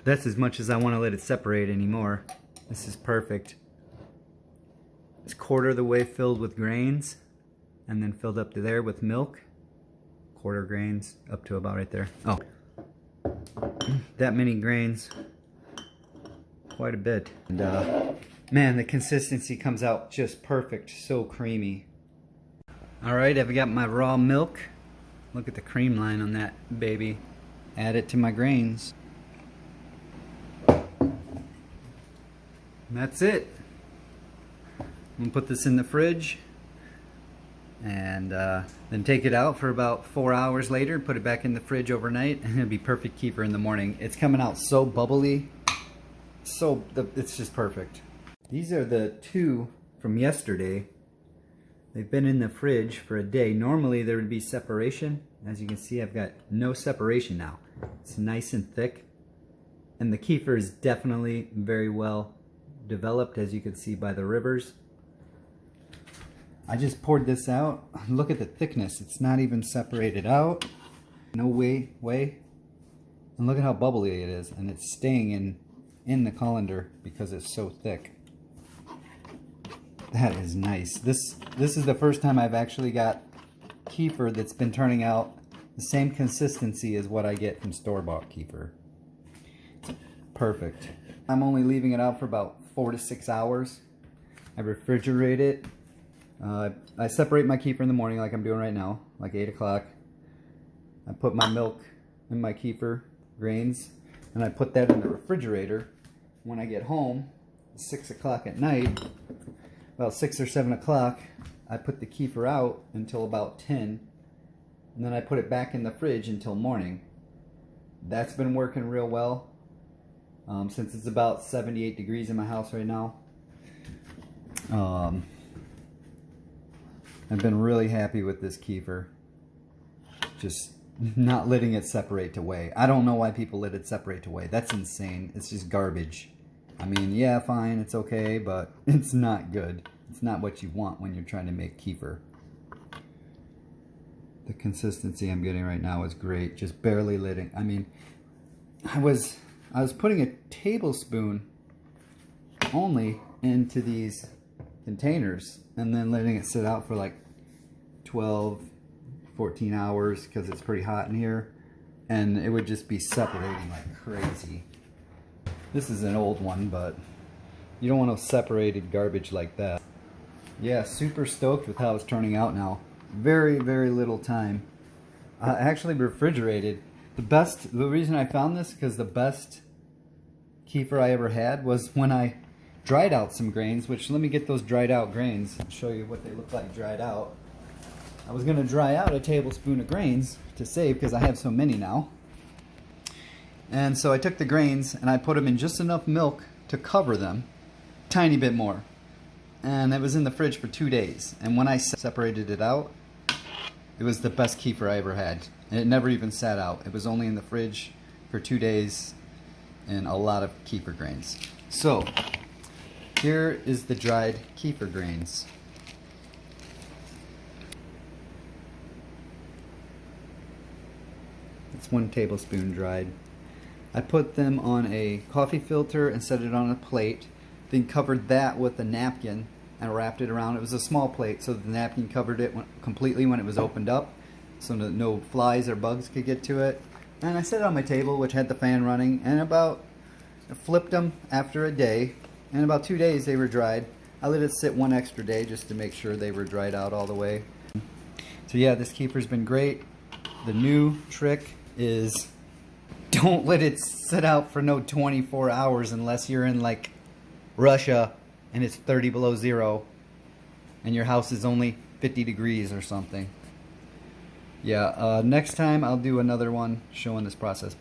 That's as much as I want to let it separate anymore. This is perfect. It's quarter of the way filled with grains, and then filled up to there with milk. Quarter grains up to about right there. Oh, that many grains. Quite a bit. And man, the consistency comes out just perfect. So creamy. Alright, I've got my raw milk. Look at the cream line on that baby. Add it to my grains. And that's it. I'm gonna put this in the fridge and then take it out for about 4 hours later, put it back in the fridge overnight, and it'll be perfect kefir in the morning. It's coming out so bubbly, it's just perfect. These are the two from yesterday. They've been in the fridge for a day. Normally there would be separation. As you can see, I've got no separation now. It's nice and thick, and the kefir is definitely very well developed, as you can see by the rivers. I just poured this out. Look at the thickness. It's not even separated out. No way. And look at how bubbly it is. And it's staying in the colander because it's so thick. That is nice. This is the first time I've actually got kefir that's been turning out the same consistency as what I get from store-bought kefir. It's perfect. I'm only leaving it out for about 4 to 6 hours. I refrigerate it. I separate my kefir in the morning like I'm doing right now, like 8 o'clock. I put my milk in my kefir grains, and I put that in the refrigerator. When I get home, 6 o'clock at night, about 6 or 7 o'clock, I put the kefir out until about 10, and then I put it back in the fridge until morning. That's been working real well, since it's about 78 degrees in my house right now. I've been really happy with this kefir. Just not letting it separate to whey. I don't know why people let it separate to whey. That's insane. It's just garbage. I mean, yeah, fine, it's okay, but it's not good. It's not what you want when you're trying to make kefir. The consistency I'm getting right now is great. Just barely letting. I mean, I was putting a tablespoon only into these containers and then letting it sit out for like 12, 14 hours because it's pretty hot in here, and it would just be separating like crazy. This is an old one, but you don't want no separated garbage like that. Yeah, super stoked with how it's turning out now. Very, very little time. I actually refrigerated. The reason I found this, because the best kefir I ever had was when I dried out some grains, which let me get those dried out grains and show you what they look like dried out. I was going to dry out a tablespoon of grains to save because I have so many now. And so I took the grains and I put them in just enough milk to cover them, tiny bit more. And it was in the fridge for 2 days. And when I separated it out, it was the best kefir I ever had. And it never even sat out. It was only in the fridge for 2 days and a lot of kefir grains. So here is the dried kefir grains. It's 1 tablespoon dried. I put them on a coffee filter and set it on a plate, then covered that with a napkin and wrapped it around. It was a small plate, so the napkin covered it completely when it was opened up, so no flies or bugs could get to it. And I set it on my table, which had the fan running, and I flipped them after a day. In about 2 days they were dried. I let it sit 1 extra day just to make sure they were dried out all the way. So yeah, this kefir's been great. The new trick is don't let it sit out for no 24 hours unless you're in like Russia and it's 30 below zero and your house is only 50 degrees or something. Yeah, next time I'll do another one showing this process.